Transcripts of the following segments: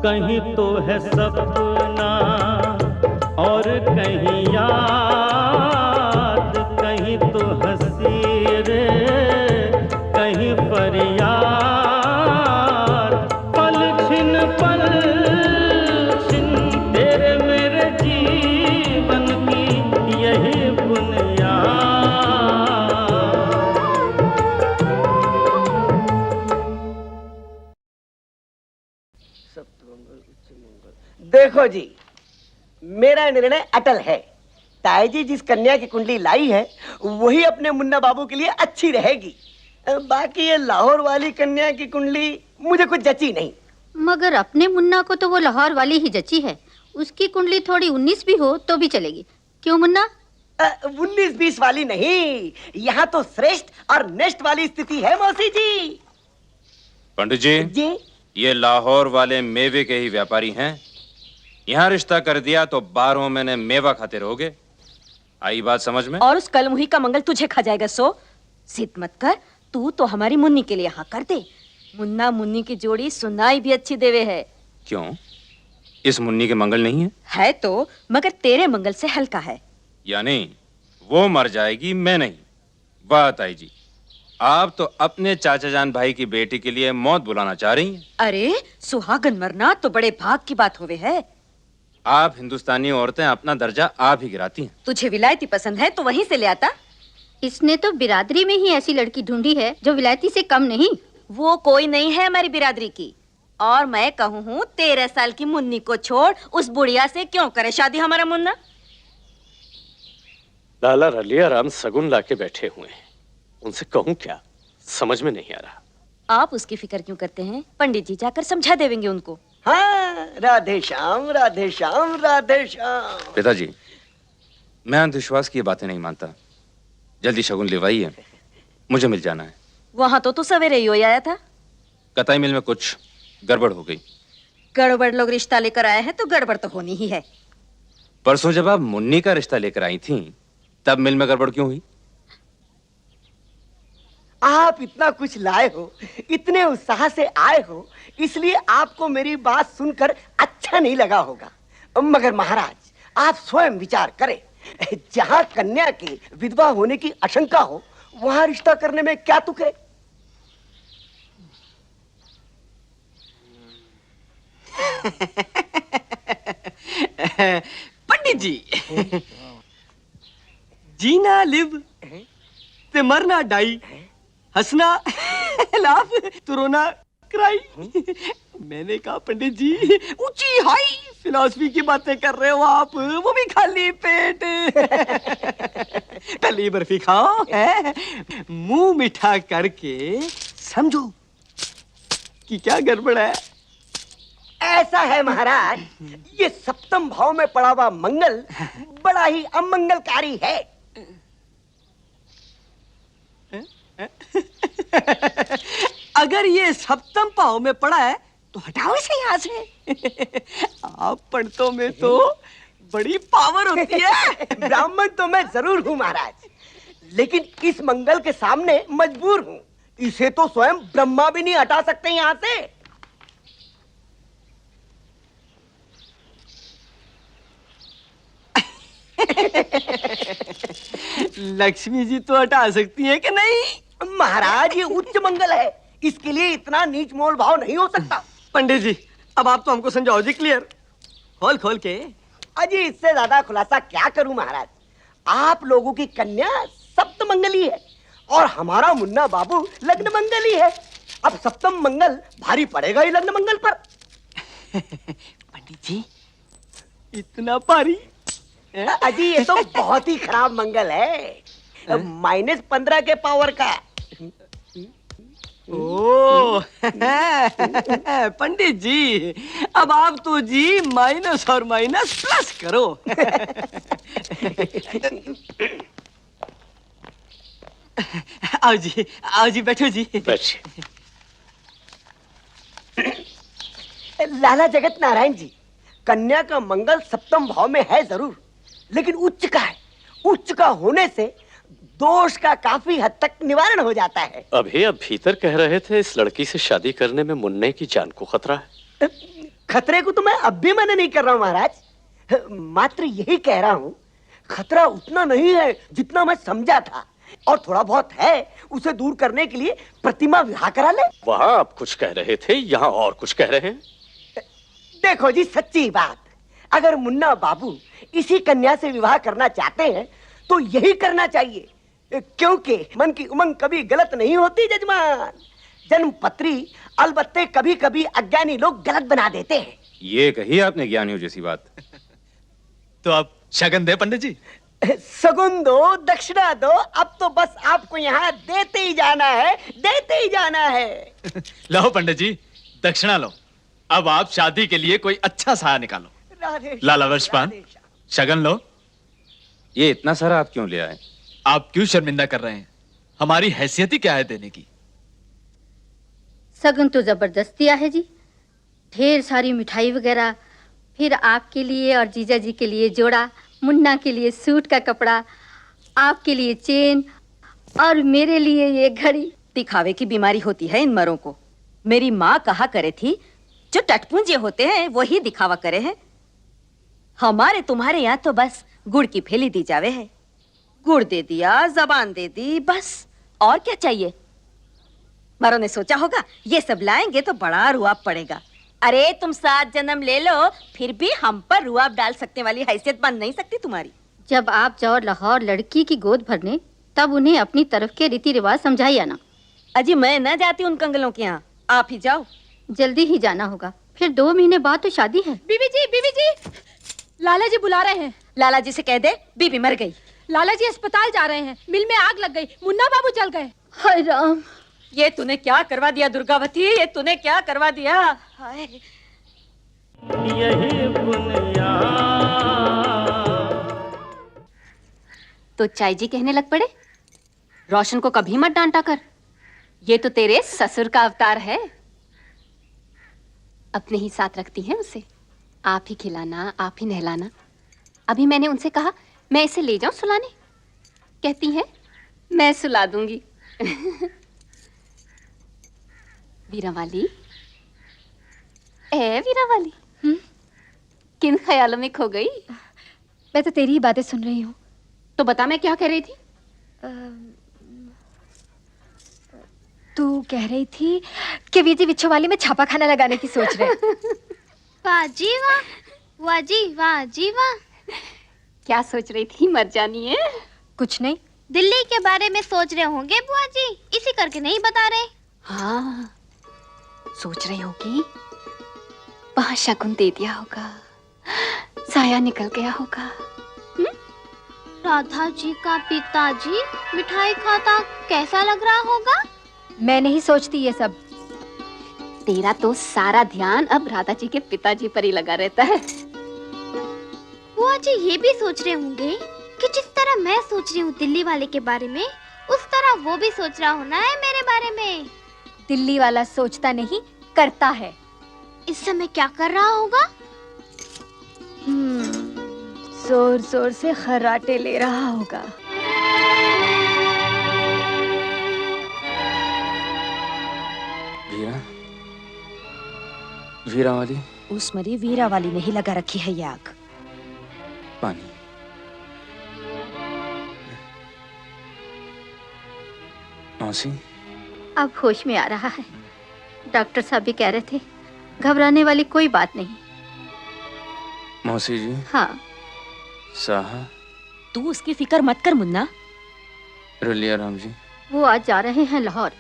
कहीं तो है सपना और कहीं याद, कहीं तो हंसी रे कहीं फरियाद। पल छिन तेरे मेरे जीवन की यही देखो जी, मेरा निर्णय अटल है। ताई जी जिस कन्या की कुंडली लाई है वही अपने मुन्ना बाबू के लिए अच्छी रहेगी। बाकी ये लाहौर वाली कन्या की कुंडली मुझे कुछ जची नहीं। मगर अपने मुन्ना को तो वो लाहौर वाली ही जची है। उसकी कुंडली थोड़ी 19 भी हो तो भी चलेगी। क्यों मुन्ना? 19-20 वाली नहीं, यहाँ तो श्रेष्ठ और नेष्ट वाली स्थिति है मौसी जी। पंडित जी, ये लाहौर वाले मेवे के ही व्यापारी हैं। यहाँ रिश्ता कर दिया तो 12 महीने मेवा खाते रहोगे। आई बात समझ में? और उस कलमुही का मंगल तुझे खा जाएगा। सो जिद मत कर, तू तो हमारी मुन्नी के लिए हाँ कर दे। मुन्ना मुन्नी की जोड़ी सुनाई भी अच्छी देवे है। क्यों, इस मुन्नी के मंगल नहीं है? है तो, मगर तेरे मंगल से हल्का है। यानी वो मर जाएगी, मैं नहीं। वाह ताई जी, आप तो अपने चाचा जान भाई की बेटी के लिए मौत बुलाना चाह रही हैं। अरे सुहागन मरना तो बड़े भाग की बात होवे है। आप हिंदुस्तानी औरतें अपना दर्जा आप ही गिराती हैं। तुझे विलायती पसंद है तो वहीं से ले आता। इसने तो बिरादरी में ही ऐसी लड़की ढूंढी है जो विलायती से कम नहीं। वो कोई नहीं है हमारी बिरादरी की। और मैं कहूँ हूँ 13 साल की मुन्नी को छोड़ उस बुढ़िया से क्यों करे शादी हमारा मुन्ना। लाला रलिया राम सगुन लाके बैठे हुए हैं, उनसे कहूँ क्या, समझ में नहीं आ रहा। आप उसकी फिक्र क्यों करते हैं? पंडित जी जाकर समझा देवेंगे उनको। हाँ, राधे श्याम राधे श्याम राधे श्याम। पिताजी, मैं अंधविश्वास की बातें नहीं मानता। जल्दी शगुन लिवाइए, मुझे मिल जाना है। वहां तो तू सवेरे ही हो आया था। कताई मिल में कुछ गड़बड़ हो गई। गड़बड़ लोग रिश्ता लेकर आए हैं तो गड़बड़ तो होनी ही है। परसों जब आप मुन्नी का रिश्ता लेकर आई थी तब मिल में गड़बड़ क्यों हुई? आप इतना कुछ लाए हो, इतने उत्साह से आए हो, इसलिए आपको मेरी बात सुनकर अच्छा नहीं लगा होगा। मगर महाराज, आप स्वयं विचार करें। जहां कन्या के विधवा होने की आशंका हो वहां रिश्ता करने में क्या तुक है? पंडित जी, जीना लिव ते मरना डाई, हंसना लाफ तो रोना क्राई। मैंने कहा पंडित जी, ऊंची हाई फिलॉसफी की बातें कर रहे हो आप, वो भी खाली पेट। पहले बर्फी खाओ, मुंह मीठा करके समझो कि क्या गड़बड़ है। ऐसा है महाराज, ये सप्तम भाव में पड़ा हुआ मंगल बड़ा ही अमंगलकारी है। अगर ये सप्तम भाव में पड़ा है तो हटाओ इसे यहाँ से। आप पंडितों में तो बड़ी पावर होती है। ब्राह्मण तो मैं जरूर हूँ महाराज, लेकिन इस मंगल के सामने मजबूर हूँ। इसे तो स्वयं ब्रह्मा भी नहीं हटा सकते यहाँ से। लक्ष्मी जी तो हटा सकती है कि नहीं? महाराज, ये उच्च मंगल है, इसके लिए इतना नीच मोल भाव नहीं हो सकता। पंडित जी, अब आप तो हमको समझाओ जी क्लियर, खोल खोल के। अजी, इससे ज्यादा खुलासा क्या करूं महाराज। आप लोगों की कन्या सप्त मंगली है और हमारा मुन्ना बाबू लग्न मंगली है। अब सप्तम मंगल भारी पड़ेगा ही लग्न मंगल पर। पंडित जी, इतना भारी? अजी, ये तो बहुत ही खराब मंगल है, -15 के पावर का। ओ पंडित जी, अब आप तो जी माइनस और माइनस प्लस करो। आओ जी बैठो जी। बैठिए। लाला जगत नारायण जी, कन्या का मंगल सप्तम भाव में है जरूर, लेकिन उच्च का है। उच्च का होने से दोष का काफी हद तक निवारण हो जाता है। अभी अब भीतर कह रहे थे इस लड़की से शादी करने में मुन्ने की जान को खतरा है। खतरे को तो मैं अब भी मना नहीं कर रहा हूं महाराज, मात्र यही कह रहा हूं खतरा उतना नहीं है जितना मैं समझा था, और थोड़ा बहुत है उसे दूर करने के लिए प्रतिमा विवाह करा ले। वहां आप कुछ कह रहे थे, यहाँ और कुछ कह रहे हैं। देखो जी, सच्ची बात, अगर मुन्ना बाबू इसी कन्या से विवाह करना चाहते हैं तो यही करना चाहिए, क्योंकि मन की उमंग कभी गलत नहीं होती जजमान। जन्म पत्री अलबत्ते कभी कभी अज्ञानी लोग गलत बना देते हैं। ये कही आपने ज्ञानियों जैसी बात। तो आप शगन दे पंडित जी। सगुन दो, दक्षिणा दो, अब तो बस आपको यहाँ देते ही जाना है, देते ही जाना है। लो पंडित जी, दक्षिणा लो। अब आप शादी के लिए कोई अच्छा साया निकालो। राधे लाला वर्षपान, शगन लो। ये इतना सारा आप क्यों ले आए? आप क्यों शर्मिंदा कर रहे हैं? हमारी हैसियत ही क्या है देने की। सगन तो जबरदस्ती है जी, ढेर सारी मिठाई वगैरह, फिर आपके लिए और जीजा जी के लिए जोड़ा, मुन्ना के लिए सूट का कपड़ा, आपके लिए चेन और मेरे लिए ये घड़ी। दिखावे की बीमारी होती है इन मरों को। मेरी माँ कहा करे थी, जो टटपुंजे होते हैं वही दिखावा करे हैं। हमारे तुम्हारे यहाँ तो बस गुड़ की फेली दी जावे है। गुड़ दे दिया, जबान दे दी, बस और क्या चाहिए। मरों ने सोचा होगा ये सब लाएंगे तो बड़ा रुआब पड़ेगा। अरे तुम 7 जन्म ले लो, फिर भी हम पर रुआब डाल सकने वाली हैसियत बन नहीं सकती तुम्हारी। जब आप जाओ लाहौर लड़की की गोद भरने, तब उन्हें अपनी तरफ के रीति रिवाज समझाइए ना। अजी मैं न जाती उन कंगलों के यहाँ, आप ही जाओ। जल्दी ही जाना होगा, फिर 2 महीने बाद तो शादी है। बीबी जी, लाला जी बुला रहे हैं। लाला जी से कह दे बीबी मर गई। लाला जी अस्पताल जा रहे हैं, मिल में आग लग गई, मुन्ना बाबू जल गए। हाय राम, ये तूने क्या करवा दिया दुर्गावती, ये तूने क्या करवा दिया। हाय। यही बुनियाद। तो चाय जी कहने लग पड़े, रोशन को कभी मत डांटा कर, ये तो तेरे ससुर का अवतार है। अपने ही साथ रखती हैं उसे, आप ही खिलाना, आप ही नहलाना। अभी मैंने उनसे कहा मैं इसे ले जाऊं सुलाने, कहती हैं मैं सुला दूंगी। वीरावाली, ए वीरावाली, किन ख्यालों में खो गई? मैं तो तेरी ही बातें सुन रही हूँ। तो बता मैं क्या कह रही थी? तू कह रही थी कि वीजी बिच्छू वाली में छापा खाना लगाने की सोच रहे। वाह जी वाह, वाह जी वाह जी वाह। क्या सोच रही थी मर जानी है? कुछ नहीं, दिल्ली के बारे में सोच रहे होंगे बुआ जी, इसी करके नहीं बता रहे। हाँ, सोच रही होगी वहां शगुन दे दिया होगा, साया निकल गया होगा। राधा जी का पिताजी मिठाई खाता कैसा लग रहा होगा? मैं नहीं सोचती ये सब। तेरा तो सारा ध्यान अब राधा जी के पिताजी पर ही लगा रहता है। बुआ जी ये भी सोच रहे होंगे कि जिस तरह मैं सोच रही हूँ दिल्ली वाले के बारे में, उस तरह वो भी सोच रहा होना है मेरे बारे में। दिल्ली वाला सोचता नहीं, करता है। इस समय क्या कर रहा होगा? जोर जोर से खर्राटे ले रहा होगा। वीरा, वीरा वाली, उस मरी वीरा वाली ने ही लगा रखी है ये आग। पानी। मौसी, अब होश में आ रहा है। डॉक्टर साहब भी कह रहे थे घबराने वाली कोई बात नहीं। मौसी जी। हाँ। साहा। तू उसकी फिक्र मत कर मुन्ना। रलिया राम जी, वो आज जा रहे हैं लाहौर।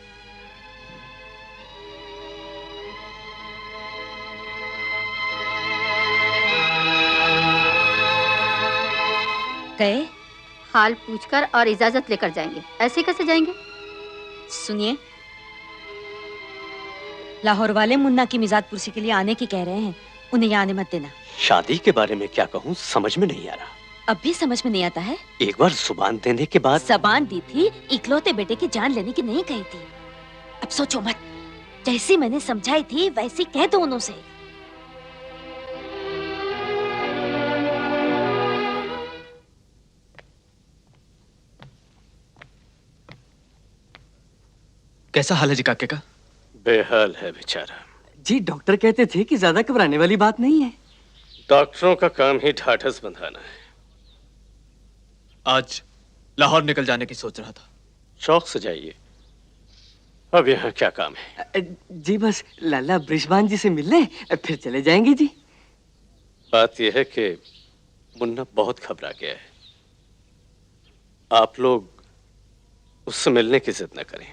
गए? हाल पूछकर और इजाजत लेकर जाएंगे। ऐसे कैसे जाएंगे? सुनिए, लाहौर वाले मुन्ना की मिजाज पुरसी के लिए आने की कह रहे हैं, उन्हें यहाँ आने मत देना। शादी के बारे में क्या कहूँ समझ में नहीं आ रहा। अब भी समझ में नहीं आता है? एक बार जुबान देने के बाद। जबान दी थी, इकलौते बेटे की जान लेने की नहीं कही थी। अब सोचो मत, जैसी मैंने समझाई थी वैसी कह दो उनसे। कैसा हाल है जी काके का? बेहाल है बेचारा। जी डॉक्टर कहते थे कि ज्यादा घबराने वाली बात नहीं है। डॉक्टरों का काम ही ढाढ़स बंधाना है। आज लाहौर निकल जाने की सोच रहा था। शौक से जाइए, अब यहाँ क्या काम है? जी बस लाला बृषभान जी से मिल लें, फिर चले जाएंगे जी। बात यह है कि मुन्ना बहुत घबरा गया है। आप लोग उससे मिलने की जिद न करें।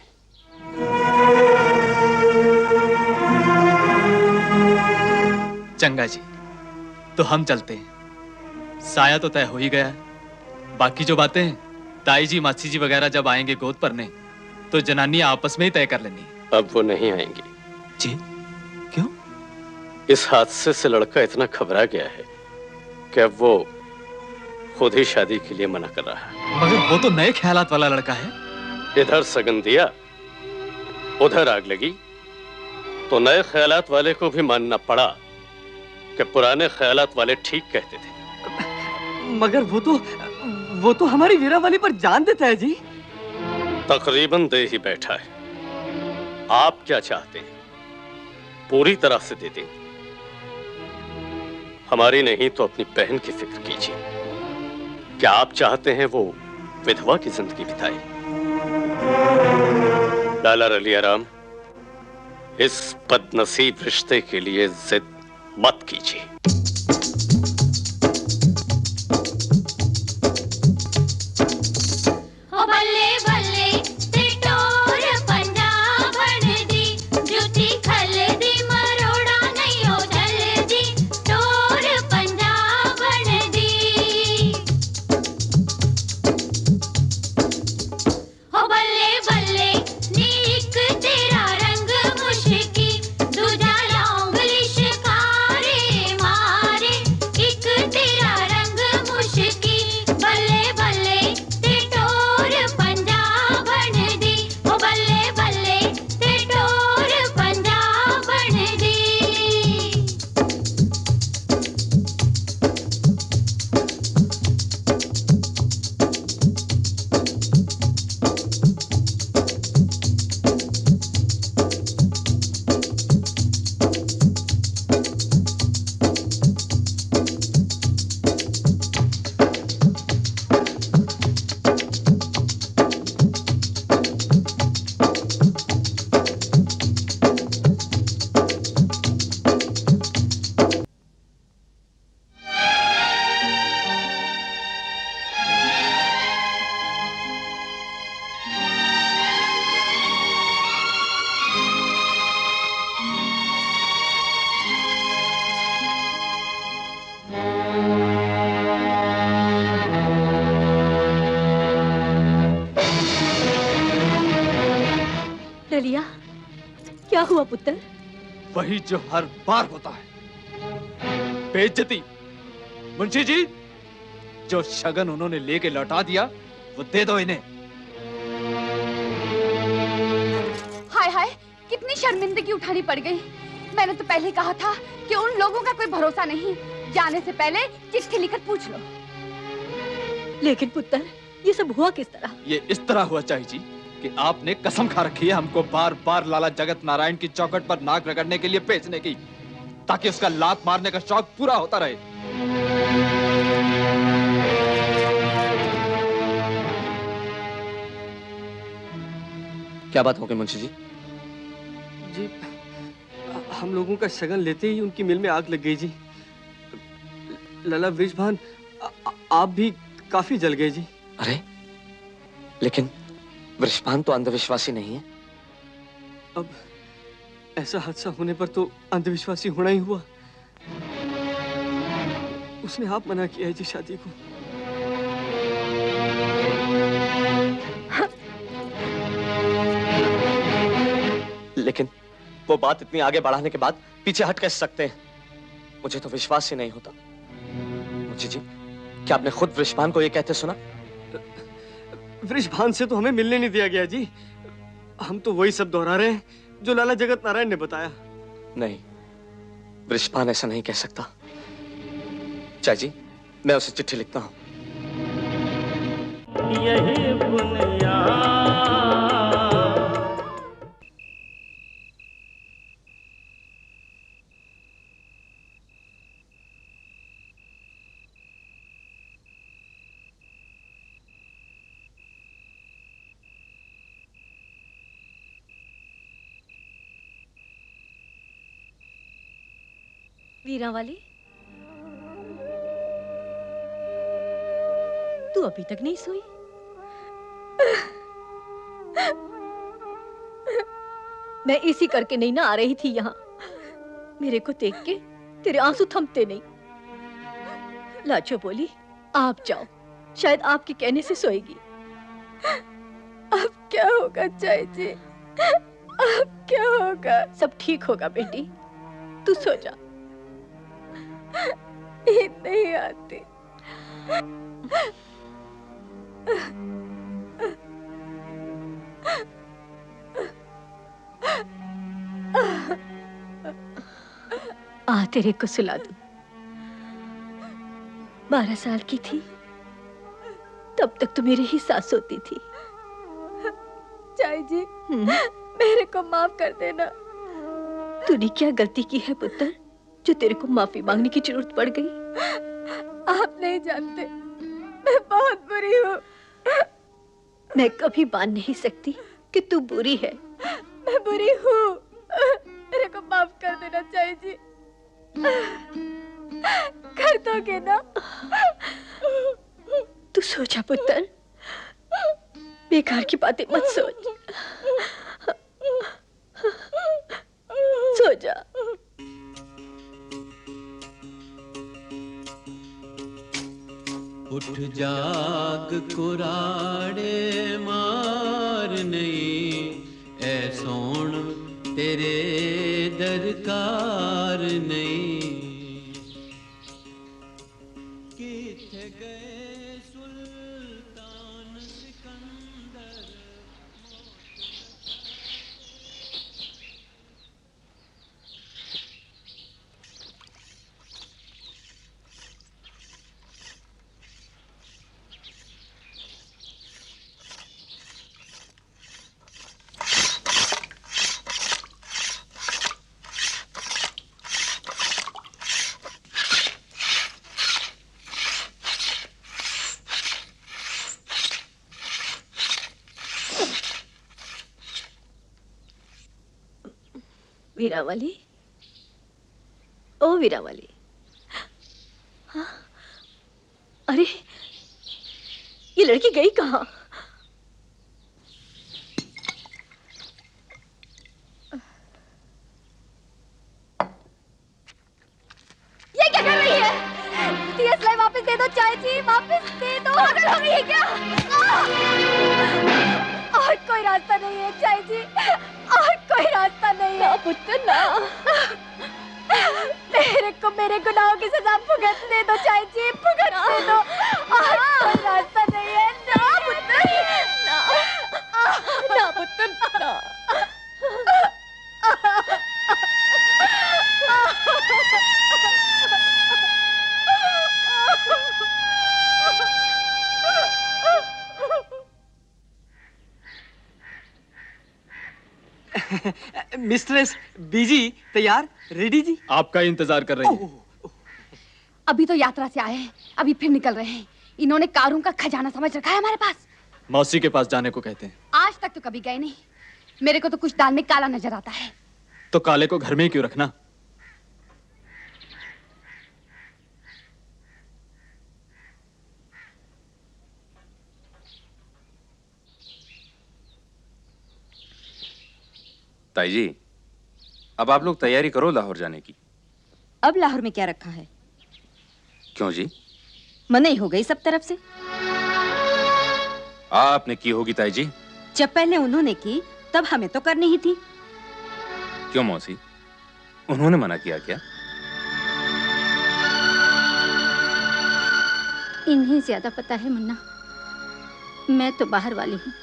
चंगा जी, तो हम चलते हैं। साया तो तय हो ही गया है। बाकी जो बातें हैं, ताई जी मासी जी वगैरह जब आएंगे गोद भरने, तो जनानी आपस में ही तय कर लेनी। अब वो नहीं आएंगी। जी क्यों? इस हादसे से लड़का इतना घबरा गया है कि अब वो खुद ही शादी के लिए मना कर रहा है। मगर वो तो नए ख्यालात वाला लड़का है। इधर सगन दिया, उधर आग लगी, तो नए ख्यालात वाले को भी मानना पड़ा कि पुराने ख्यालात वाले ठीक कहते थे। मगर वो तो हमारी वीरा वाली पर जान देता है जी। तकरीबन दे ही बैठा है। आप क्या चाहते हैं? पूरी तरह से दे दें। हमारी नहीं तो अपनी बहन की फिक्र कीजिए। क्या आप चाहते हैं वो विधवा की जिंदगी बिताए? लाला रलिया राम, इस बदनसीब रिश्ते के लिए जिद मत कीजिए। रलिया, क्या हुआ पुत्र? वही जो हर बार होता है, बेइज्जती। मुंशी जी, जो शगन उन्होंने लेके लौटा दिया वो दे दो इन्हें। हाय हाय, कितनी शर्मिंदगी उठानी पड़ गई। मैंने तो पहले कहा था कि उन लोगों का कोई भरोसा नहीं। जाने से पहले चिट्ठी लिखकर पूछ लो। लेकिन पुत्र, ये सब हुआ किस तरह? ये इस तरह हुआ चाही जी कि आपने कसम खा रखी है हमको बार बार लाला जगत नारायण की चौखट पर नाक रगड़ने के लिए भेजने की, ताकि उसका लात मारने का शौक पूरा होता रहे। क्या बात हो गई मुंशी जी? जी हम लोगों का शगन लेते ही उनकी मिल में आग लग गई जी। लाला वृषभान आप भी काफी जल गए जी। अरे लेकिन वृषभान तो अंधविश्वासी नहीं है। अब ऐसा हादसा होने पर तो अंधविश्वासी होना ही हुआ। उसने आप मना किया है जी शादी को। लेकिन वो बात इतनी आगे बढ़ाने के बाद पीछे हट कैसे सकते हैं? मुझे तो विश्वास ही नहीं होता। मुंशी जी, क्या आपने खुद वृषभान को ये कहते सुना? वृषभान से तो हमें मिलने नहीं दिया गया जी। हम तो वही सब दोहरा रहे हैं जो लाला जगत नारायण ने बताया। नहीं, वृषभान ऐसा नहीं कह सकता। चाचा जी, मैं उसे चिट्ठी लिखता हूं। यही बुनियाद वीरा वाली, तू अभी तक नहीं सोई? मैं इसी करके नहीं ना आ रही थी यहाँ। मेरे को देख के तेरे आंसू थमते नहीं। लाचो बोली, आप जाओ, शायद आपके कहने से सोएगी। अब क्या होगा चाची जी? अब क्या होगा? सब ठीक होगा बेटी, तू सो जा। नींद नहीं आती। आ तेरे को सुला दूं। 12 साल की थी तब तक तो मेरे ही सास होती थी। चाय जी, मेरे को माफ कर देना। तूने क्या गलती की है पुत्र, जो तेरे को माफी मांगने की जरूरत पड़ गई? आप नहीं जानते, मैं बहुत बुरी हूँ। मैं कभी मान नहीं सकती कि तू बुरी है। मैं बुरी हूँ, मेरे को माफ कर देना चाय जी। कर दोगे ना? तू सो जा पुत्र, बेकार की बातें मत सोच। सो जा। उठ जाग कुराड़े मार नहीं, ऐ सोण तेरे दरकार नहीं। किथे गए सुल्तान सिकंदर। वीरावली, ओ वीरावली। हाँ? अरे ये लड़की गई कहाँ? ये क्या कर रही है? TSL वापस दे दो चाय जी, वापस दे दो। पागल हो गई है क्या? और कोई रास्ता नहीं है चाय जी, और कोई रास्ता नहीं है। पुत्र ना, मेरे को मेरे गुनाहों की सजा भुगतने दो चाय जी, भुगतने दो। और कोई रास्ता नहीं है। ना पुत्र, ना पुत्र ना। मिस्ट्रेस बीजी तैयार, रेडी जी? आपका ही इंतजार कर रही है। अभी तो यात्रा से आए हैं, अभी फिर निकल रहे हैं। इन्होंने कारों का खजाना समझ रखा है हमारे पास। मौसी के पास जाने को कहते हैं। आज तक तो कभी गए नहीं। मेरे को तो कुछ दाल में काला नजर आता है। तो काले को घर में ही क्यों रखना? ताई जी, अब आप लोग तैयारी करो लाहौर जाने की। अब लाहौर में क्या रखा है? क्यों जी? मनाही हो गई सब तरफ से। आपने की होगी ताई जी। जब पहले उन्होंने की तब हमें तो करनी ही थी। क्यों मौसी, उन्होंने मना किया क्या? इन्हें ज्यादा पता है मुन्ना, मैं तो बाहर वाली हूँ।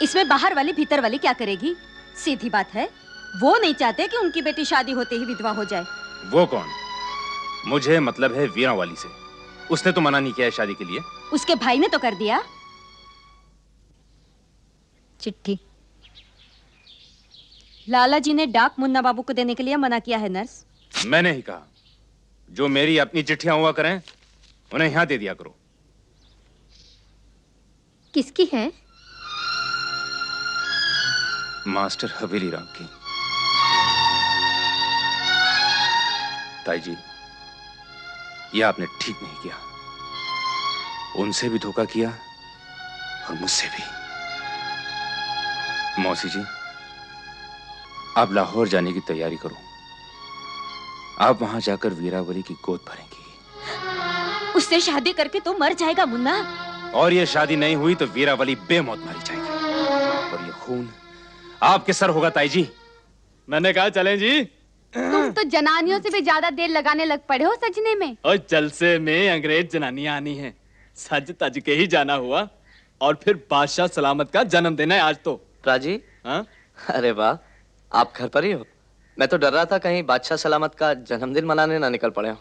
इसमें बाहर वाली भीतर वाली क्या करेगी? सीधी बात है, वो नहीं चाहते कि उनकी बेटी शादी होते ही विधवा हो जाए। वो कौन? मुझे मतलब है वीरा वाली से। उसने तो मना नहीं किया है शादी के लिए। उसके भाई ने तो कर दिया। चिट्ठी लाला जी ने डाक मुन्ना बाबू को देने के लिए मना किया है नर्स। मैंने ही कहा, जो मेरी अपनी चिट्ठियां हुआ करें उन्हें यहां दे दिया करो। किसकी है? मास्टर हवेली राम की। ताई जी, यह आपने ठीक नहीं किया। उनसे भी धोखा किया और मुझसे भी। मौसी जी, आप लाहौर जाने की तैयारी करो। आप वहां जाकर वीरावली की गोद भरेंगी। उससे शादी करके तो मर जाएगा मुन्ना। और ये शादी नहीं हुई तो वीरावली बेमौत मारी जाएगी और ये खून आपके सर होगा। ताई जी, मैंने कहा चलें जी। तुम तो जनानियों से भी ज्यादा देर लगाने लग पड़े हो सजने में। और जलसे में अंग्रेज जनानियां आनी हैं, सज तज के ही जाना हुआ। और फिर बादशाह सलामत का जन्मदिन है आज तो। राजी, हाँ? अरे वाह, आप घर पर ही हो? मैं तो डर रहा था कहीं बादशाह सलामत का जन्मदिन मनाने ना निकल पड़े हो।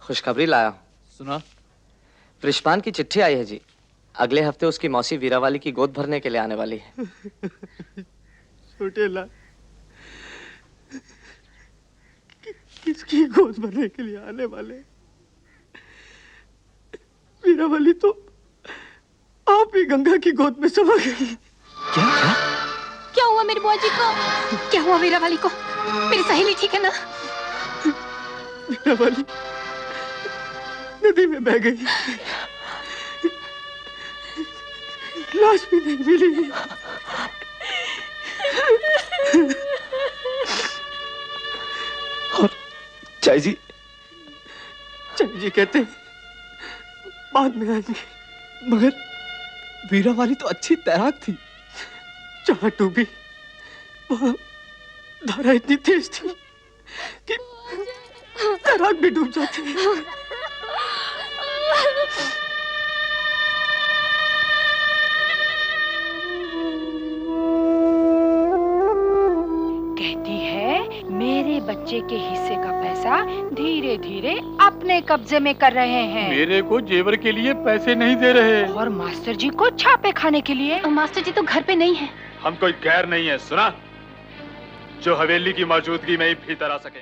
खुशखबरी लाया हूँ। सुना? रिश्पान की चिट्ठी आई है जी। अगले हफ्ते उसकी मौसी वीरावाली की गोद भरने के लिए आने वाली है। छोटे लाल किसकी गोद भरने के लिए आने वाले? वीरावली तो आप ही गंगा की गोद में समा गई। क्या हुआ मेरी बुआ जी को? क्या हुआ वीरावली को? मेरी सहेली ठीक है ना? वीरावली नदी में बह गई, लाश भी नहीं मिली। और चाय जी कहते हैं बाद में आएंगे, मगर वीरावाली तो अच्छी तैराक थी। जहां डूबी वहां धारा इतनी तेज थी कि तैराक भी डूब जाती है। कहती है मेरे बच्चे के हिस्से का पैसा धीरे धीरे अपने कब्जे में कर रहे हैं। मेरे को जेवर के लिए पैसे नहीं दे रहे और मास्टर जी को छापे खाने के लिए। मास्टर जी तो घर पे नहीं है। हम कोई गैर नहीं है, सुना, जो हवेली की मौजूदगी में ही भीतर आ सके।